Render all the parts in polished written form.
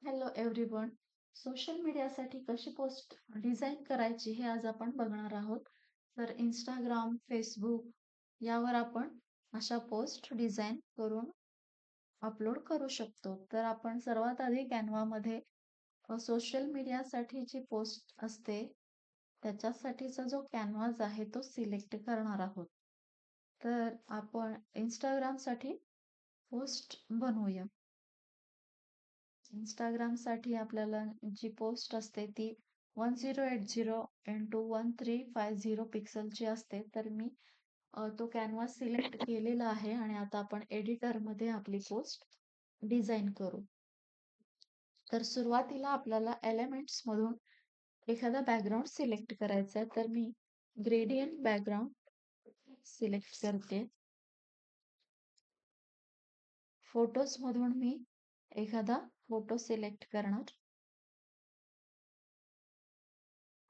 Hello everyone. Social मीडियासाठी कशी post design करायची हे आज आपण बघणार आहोत. तर इंस्टाग्राम, फेसबुक यावर आपण अशा पोस्ट डिझाईन करून अपलोड करू शकतो. तर आपण सर्वात आधी कॅनवामध्ये सोशल मीडियासाठी जी पोस्ट असते त्याच्यासाठीचा जो कॅनव्हास आहे तो सिलेक्ट करणार आहोत. तर आपण इंस्टाग्रामसाठी पोस्ट बनवूया. इंस्टाग्रामसाठी आपल्याला जी पोस्ट असते ती 1080x1350 पिक्सलची असते. तर मी तो कॅनव्हास सिलेक्ट केलेला आहे आणि आता आपण एडिटरमध्ये आपली पोस्ट डिझाईन करू. तर सुरुवातीला आपल्याला एलिमेंट्स मधून एखादा बॅकग्राऊंड सिलेक्ट करायचा आहे. तर मी ग्रेडियंट बॅकग्राऊंड सिलेक्ट करते. फोटोज मधून मी एखादा फोटो सिलेक्ट करणार.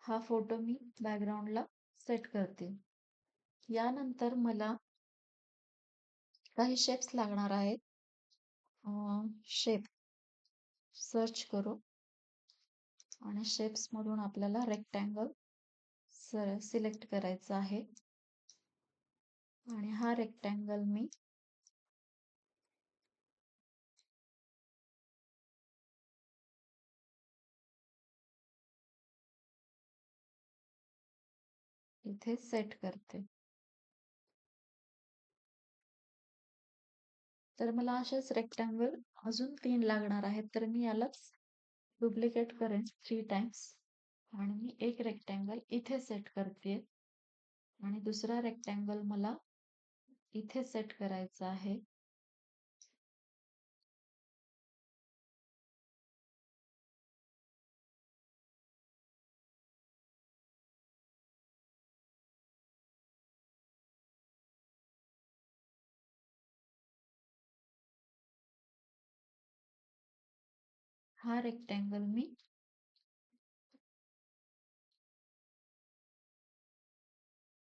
हा फोटो मी बॅकग्राऊंडला सेट करते. यानंतर मला काही शेप्स लागणार आहेत. शेप सर्च करू आणि शेप्स मधून आपल्याला रेक्टँगल सिलेक्ट करायचा आहे आणि हा रेक्टँगल मी इथे सेट करते. तर मला असेच रेक्टँगल अजून 3 लागणार आहेत. तर मी यालाच डुप्लिकेट करेन 3 टाइम्स आणि मी एक रेक्टँगल इथे सेट करते आणि दुसरा रेक्टँगल मला इथे सेट करायचा आहे. हा रेक्टँगल मी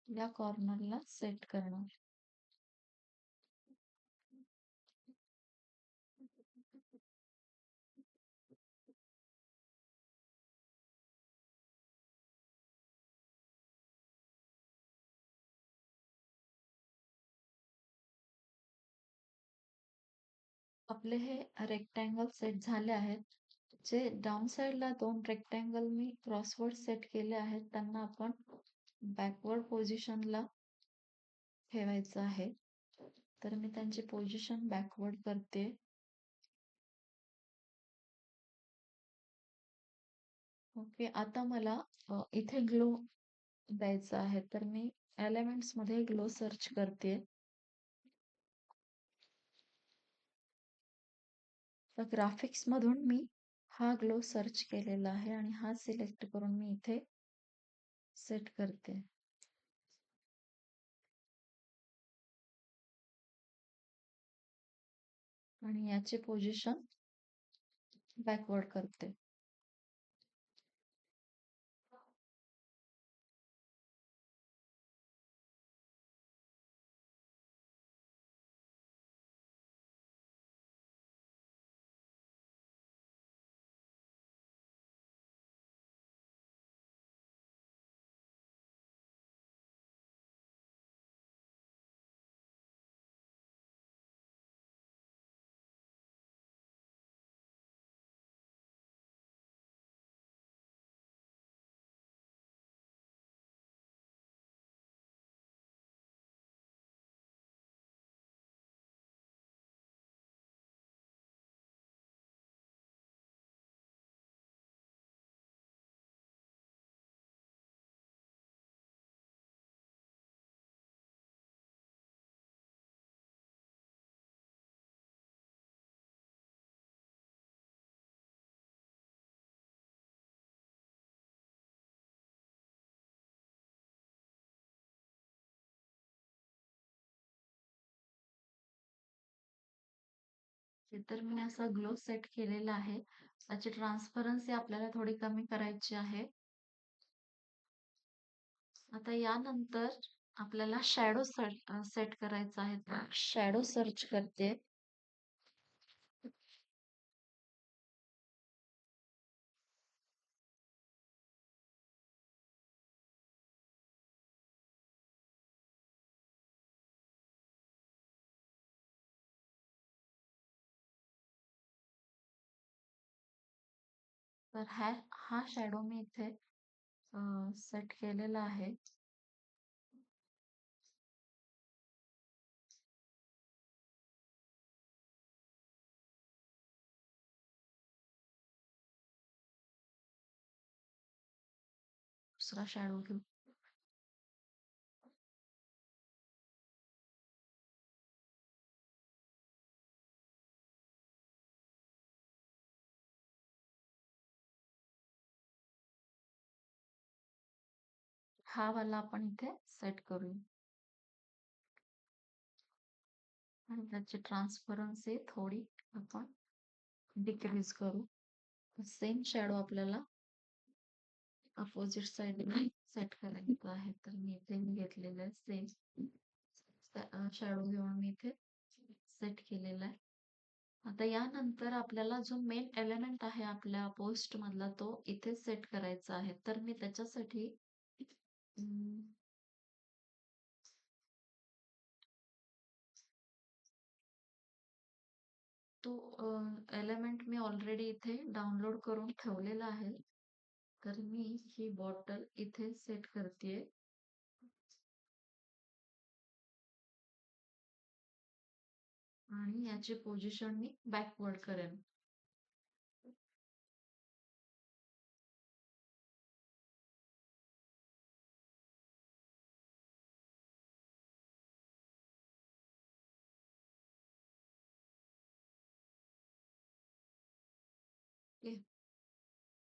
या कॉर्नरला सेट करणार. आपले हे रेक्टँगल सेट झाले आहेत. जे डाउन साइडला 2 रेक्टँगल मी क्रॉसवर्ड सेट केले आहेत त्यांना आपण बॅकवर्ड पोझिशनला ठेवायचं आहे. तर मी त्यांची पोझिशन बॅकवर्ड करते. ओके, आता मला इथे ग्लो द्यायचा आहे. तर मी एलिमेंट्स मध्ये ग्लो सर्च करते. तर ग्राफिक्स मधून मी हा ग्लो सर्च केलेला आहे आणि हा सिलेक्ट करून मी इथे सेट करते. आणि याची पोझिशन बॅकवर्ड करते. तर मी असा ग्लो सेट केलेला आहे. त्याची ट्रान्सपरन्सी आपल्याला थोडी कमी करायची आहे. आता यानंतर आपल्याला शॅडो सेट करायचा आहे. शॅडो सर्च करते. तर हा शॅडो मी इथे सेट केलेला आहे. दुसरा शॅडो घेऊ. हा वाला आपण इथे सेट करू आणि त्याची ट्रान्सपरन्सी थोडी आपण डिक्रीज करू. सेम शॅडो आपल्याला अपोजिट साइडने सेट करायचं आहे. तर मी इथे घेतलेलं आहे सेम शॅडो घेऊन मी इथे सेट केलेला आहे. आता यानंतर आपल्याला जो मेन एलिमेंट आहे आपल्या पोस्ट मधला तो इथे सेट करायचा आहे. तर मी त्याच्यासाठी तो एलिमेंट मी ऑलरेडी इथे डाउनलोड करून ठेवलेला आहे. तर मी ही बॉटल इथे सेट करते आणि याची पोझिशन मी बॅकवर्ड करेन.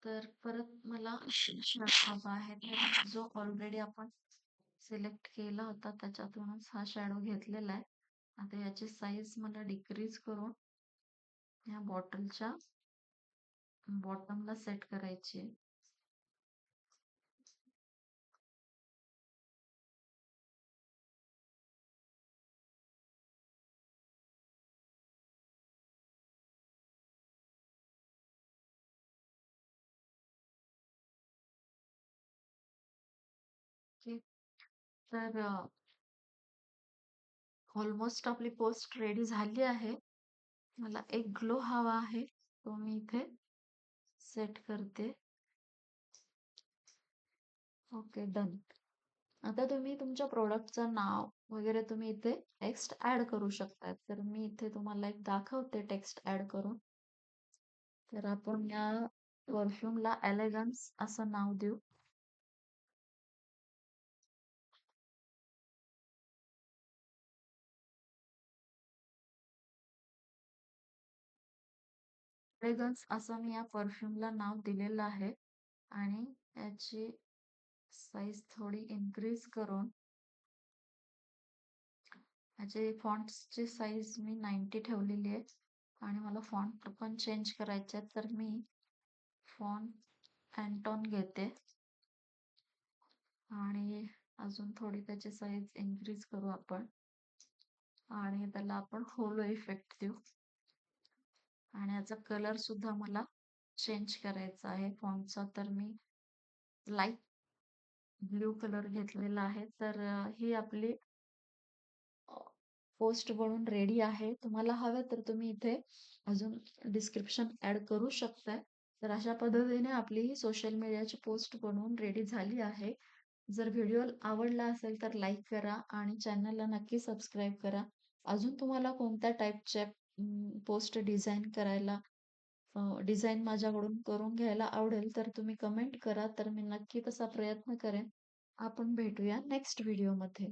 तर परत मला शर्ट हवा आहे. तर जो ऑलरेडी आपण सिलेक्ट केला होता त्याच्यातूनच हा शॅडो घेतलेला आहे. आता याची साईज मला डिक्रीज करून या बॉटलच्या बॉटमला सेट करायची आहे. तर ऑलमोस्ट आपली पोस्ट रेडी झाली आहे. मला एक ग्लो हवा आहे तो मी इथे सेट करते. Okay, done. आता तुम्ही तुमच्या प्रोडक्टचं नाव वगैरे तुम्ही इथे टेक्स्ट ऍड करू शकता. तर मी इथे तुम्हाला एक दाखवते टेक्स्ट ऍड करून. तर आपण या परफ्यूमला एलिगन्स असं नाव देऊ. एलिगन्स असं मी या परफ्यूमला नाव दिलेलं आहे आणि याची साईज थोडी इन्क्रीज करून याची फॉन्ट्सची साईज मी 90 ठेवलेली आहे आणि मला फॉन्ट पण चेंज करायचे तर मी फॉन्ट अँटॉन घेते आणि अजून थोडी त्याची साईज इन्क्रीज करू आपण आणि त्याला आपण होलो इफेक्ट देऊ आणि याचा कलर सुद्धा मला चेंज करायचा आहे फॉन्टचा. तर मी लाईट ब्ल्यू कलर घेतलेला आहे. तर ही आपली पोस्ट बनून रेडी आहे. तुम्हाला हवं तर तुम्ही इथे अजून डिस्क्रिप्शन ऍड करू शकताय. तर अशा पद्धतीने आपली ही सोशल मीडियाची पोस्ट बनवून रेडी झाली आहे. जर व्हिडिओ आवडला असेल तर लाईक करा आणि चॅनलला नक्की सबस्क्राईब करा. अजून तुम्हाला कोणत्या टाईपच्या पोस्ट डिझाईन करायला डिझाईन माझ्याकडून करून घ्यायला आवडेल तर तुम्ही कमेंट करा. तर मी नक्की तसा प्रयत्न करेन. आपण भेटूया नेक्स्ट व्हिडिओमध्ये.